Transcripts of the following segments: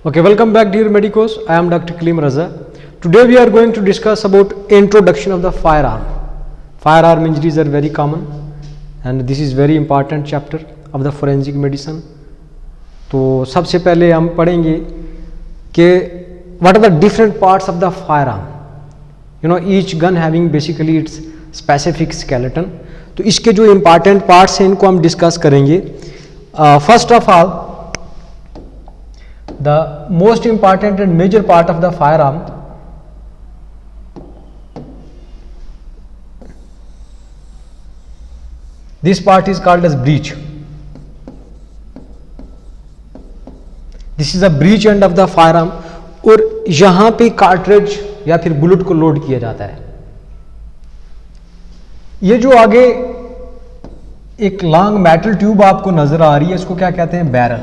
Okay, welcome back dear medicos. I am Dr. Kaleem Raza. Today we are going to discuss about introduction of the firearm. Firearm injuries are very common and this is very important chapter of the forensic medicine. तो सबसे पहले हम पढ़ेंगे कि what are the different parts of the firearm. You know, each gun having basically its specific skeleton. तो इसके जो important parts हैं इनको हम discuss करेंगे. First of all, the most important and major part of the firearm this part is called as breech. This is a breech end of the firearm और यहाँ पे कार्ट्रिज या फिर बुलेट को लोड किया जाता है. ये जो आगे एक लॉन्ग मेटल ट्यूब आपको नजर आ रही है इसको क्या कहते हैं? Barrel.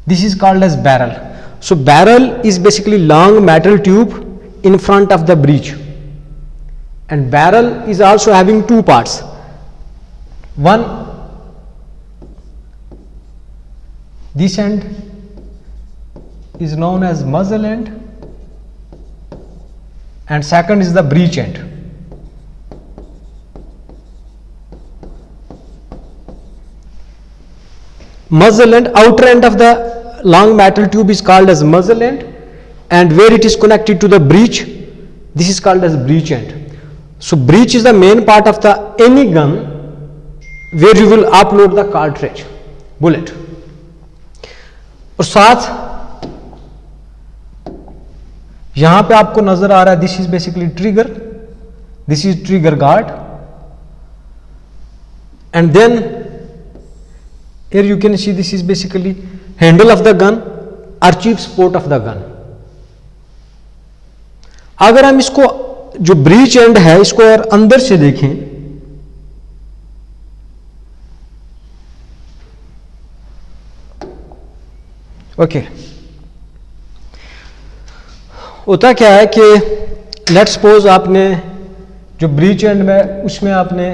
This is called as barrel. So barrel is basically long metal tube in front of the breech, and barrel is also having two parts. One, this end is known as muzzle end, and second is the breech end. Muzzle end, outer end of the long metal tube is called as muzzle end, and where it is connected to the breech, this is called as breech end. So breech is the main part of the any gun where you will upload the cartridge, bullet. और साथ यहां पे आपको नजर आ रहा है this is basically trigger, this is trigger guard, and then here you can see this is basically handle of the gun or chief sport of the gun. अगर हम इसको जो ब्रीच एंड है इसको और अंदर से देखें ओके होता क्या है कि लेट सपोज आपने जो ब्रीच एंड में उसमें आपने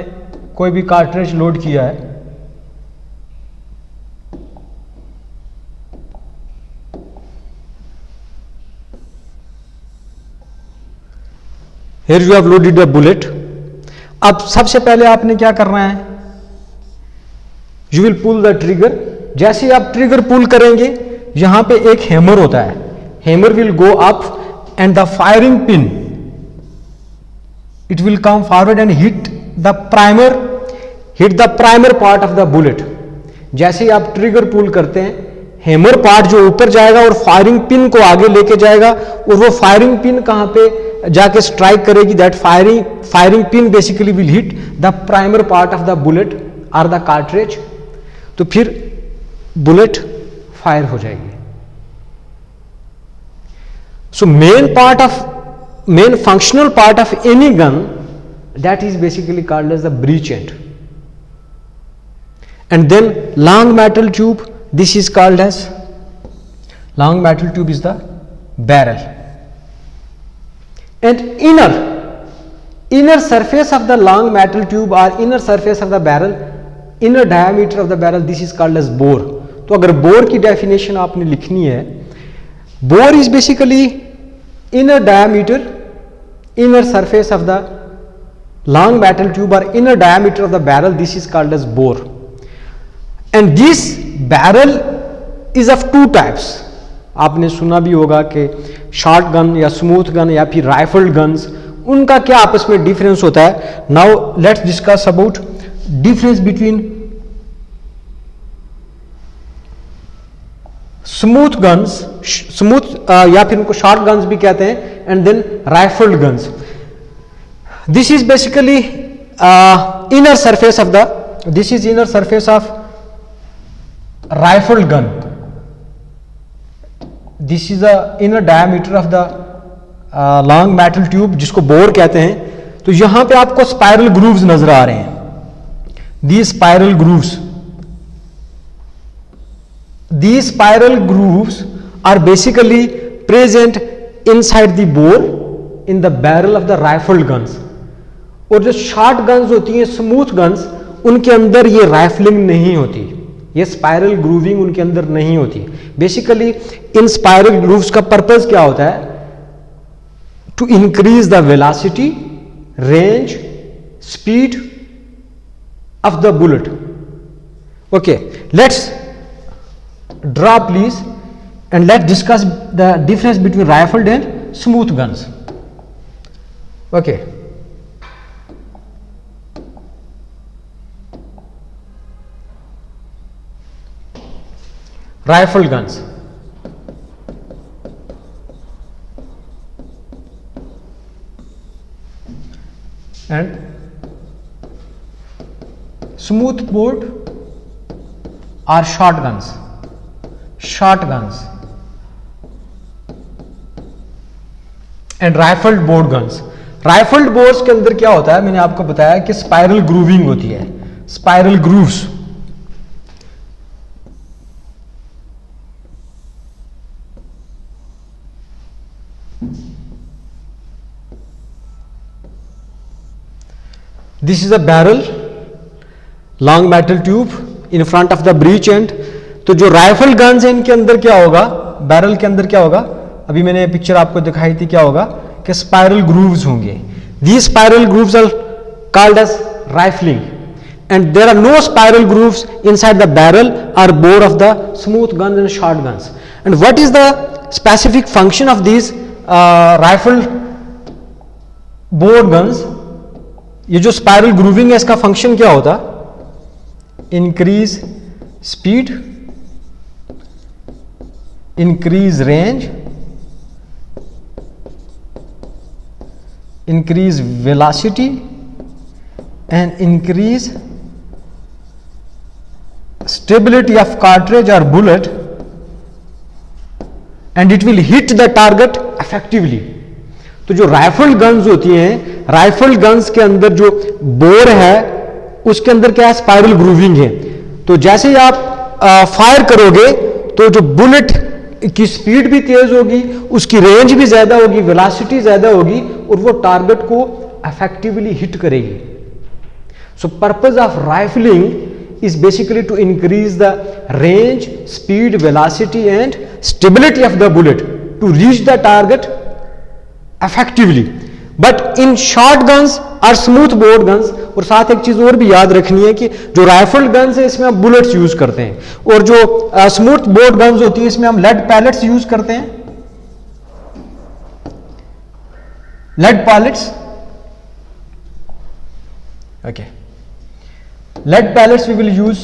कोई भी कार्ट्रिज लोड किया है. Here you have loaded a bullet. अब सबसे पहले आपने क्या करना है? You will pull the trigger. जैसे ही आप ट्रिगर पुल करेंगे यहां पे एक हैमर होता है. Hammer will go up and the firing pin it will come forward and hit the primer part of the bullet. जैसे ही आप ट्रिगर पुल करते हैं हैमर पार्ट जो ऊपर जाएगा और फायरिंग पिन को आगे लेके जाएगा और वो फायरिंग पिन कहां पे जाके स्ट्राइक करेगी? That firing pin basically will hit the primer part of the bullet और द कार्ट्रिज. तो फिर बुलेट फायर हो जाएगी. So main functional part of any gun that is basically called as the breech end. And then long metal tube, this is called as long metal tube is the barrel, and inner surface of the long metal tube or inner surface of the barrel, inner diameter of the barrel, this is called as bore. तो अगर bore की definition आपने लिखनी है, bore is basically inner diameter, inner surface of the long metal tube or inner diameter of the barrel, this is called as bore. And this barrel is of two types. आपने सुना भी होगा कि short gun या smooth gun या फिर rifled guns, उनका क्या आपस में डिफरेंस होता है. Now let's discuss about difference between smooth guns, या फिर उनको शॉर्ट गन्स भी कहते हैं, and then rifled guns. This is basically inner surface of the, this is inner surface of rifled gun. This is the inner diameter of the long metal tube जिसको bore कहते हैं. तो यहां पे आपको स्पाइरल ग्रूव्स नजर आ रहे हैं. These spiral grooves are basically present inside the bore in the barrel of the rifled guns. और जो शॉर्ट गन्स होती हैं, स्मूथ गन्स, उनके अंदर ये राइफलिंग नहीं होती. ये स्पाइरल ग्रूविंग उनके अंदर नहीं होती। बेसिकली इन स्पाइरल ग्रूव्स का पर्पस क्या होता है? To increase the velocity, range, speed of the bullet. Okay, let's draw please and let's discuss the difference between rifled and smooth guns. Okay, rifled guns, and smooth bore are shotguns, shotguns and rifled board guns. Rifled boards के अंदर क्या होता है, मैंने आपको बताया कि spiral grooving होती है, spiral grooves. This is a barrel, long metal tube in front of the breech end. तो जो राइफल गन्स है इनके अंदर क्या होगा, बैरल के अंदर क्या होगा, अभी मैंने पिक्चर आपको दिखाई थी, क्या होगा कि स्पाइरल ग्रूव्स होंगे। These spiral grooves are called as rifling and there are no spiral grooves inside the barrel or bore of the smooth guns and short guns. And what is the specific function of these rifle bored guns? ये जो spiral grooving है इसका function क्या होता? Increase speed, increase range, increase velocity and increase stability of cartridge or bullet and it will hit the target effectively। तो जो rifle guns होती हैं, राइफल गन्स के अंदर जो बोर है उसके अंदर क्या है, स्पाइरल ग्रूविंग है। तो जैसे ही आप फायर करोगे तो जो बुलेट की स्पीड भी तेज होगी, उसकी रेंज भी ज्यादा होगी, वेलोसिटी ज्यादा होगी और वो टारगेट को इफेक्टिवली हिट करेगी। So purpose of rifling is basically to increase the range, speed, velocity and stability of the bullet to reach the target effectively. But in short guns और स्मूथ बोर्ड गन्स, और साथ एक चीज और भी याद रखनी है कि जो राइफल गन्स है इसमें हम बुलेट्स यूज करते हैं और जो स्मूथ बोर्ड गन्स होती है इसमें हम लेड पैलेट्स यूज करते हैं, lead pellets। okay, lead pellets we will use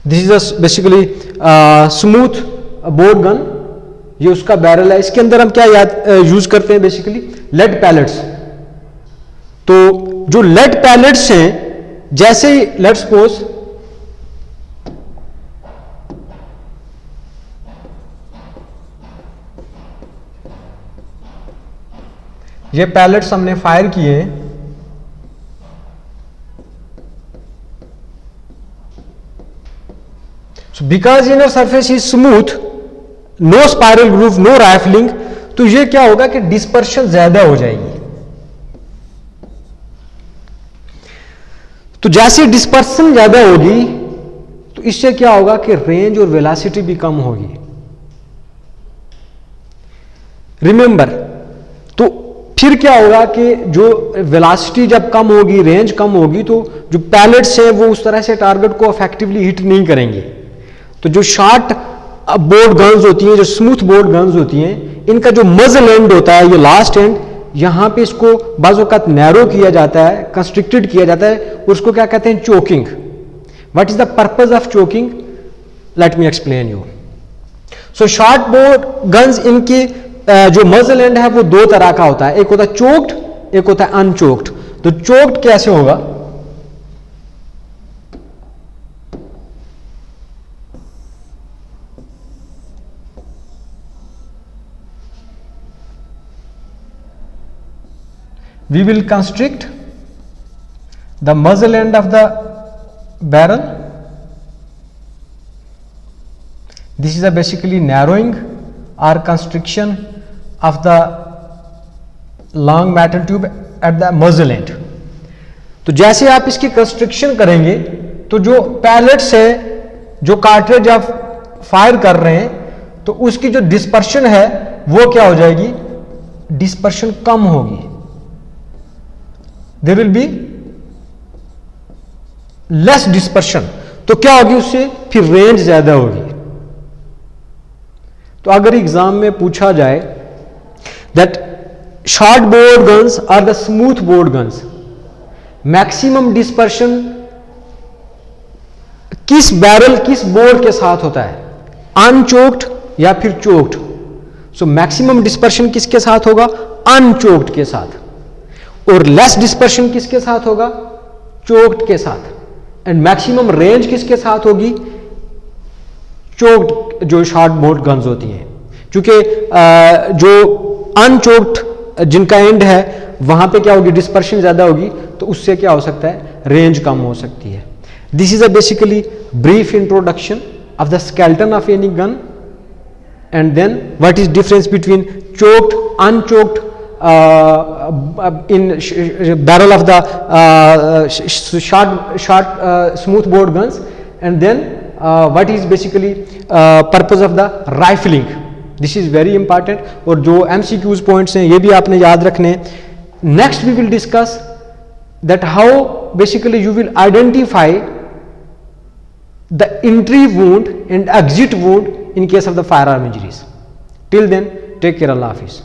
this is a basically smooth board gun। ये उसका बैरल है, इसके अंदर हम क्या यूज करते हैं, बेसिकली लेड पैलेट्स। तो जो लेड पैलेट्स हैं, जैसे ही लेट्स सपोज ये पैलेट्स हमने फायर किए, so because inner surface is smooth, no spiral groove, no rifling, तो ये क्या होगा कि डिस्पर्शन ज्यादा हो जाएगी। तो जैसे डिस्पर्शन ज्यादा होगी तो इससे क्या होगा कि रेंज और वेलोसिटी भी कम होगी। रिमेंबर, तो फिर क्या होगा कि जो वेलोसिटी जब कम होगी, रेंज कम होगी, तो जो पैलेट्स है वो उस तरह से टारगेट को इफेक्टिवली हिट नहीं करेंगे। तो जो शॉर्ट बोर्ड गन्स होती हैं, जो स्मूथ बोर्ड गन्स होती हैं, इनका जो मजल एंड होता है, ये लास्ट एंड, यहां पे इसको बाज़ वक़्त नैरो किया जाता है, कंस्ट्रिक्टेड किया जाता है, और उसको क्या कहते हैं, choking. What is the purpose of choking? Let me explain you. So short bored guns, इनके जो मजल एंड है वो दो तरह का होता है, एक होता है चोक्ड, एक होता है अनचोक्ड। तो चोक्ड कैसे होगा? we will constrict the muzzle end of the barrel. This is a basically narrowing or constriction of the long metal tube at the muzzle end. तो जैसे आप इसकी कंस्ट्रक्शन करेंगे तो जो पैलेट्स है, जो कार्ट्रिज आप फायर कर रहे हैं, तो उसकी जो डिस्पर्शन है वो क्या हो जाएगी, डिस्पर्शन कम होगी, there will be less dispersion. तो क्या होगी, उससे फिर रेंज ज्यादा होगी. तो अगर एग्जाम में पूछा जाए that short bored guns are the smooth board guns, maximum dispersion किस बैरल किस बोर्ड के साथ होता है, अनचोक्ड या फिर चोक्ड. सो मैक्सिमम डिस्पर्शन किसके साथ होगा, अनचोक्ड के साथ, और लेस डिस्पर्शन किसके साथ होगा, चोक्ड के साथ. एंड मैक्सिमम रेंज किसके साथ होगी, चोक्ड जो शॉर्ट बोर्ड गन्स होती हैं. क्योंकि जो अनचोक्ड जिनका एंड है वहां पे क्या होगी, डिस्पर्शन ज्यादा होगी, तो उससे क्या हो सकता है, रेंज कम हो सकती है. This is a basically brief introduction of the skeleton of any gun, and then what is difference between choked, unchoked in barrel of the short smooth bore guns, and then what is basically purpose of the rifling. This is very important. और जो MCQs points हैं ये भी आपने याद रखने हैं. Next we will discuss that how basically you will identify the entry wound and exit wound in case of the firearm injuries. Till then, take care. Allah Hafiz.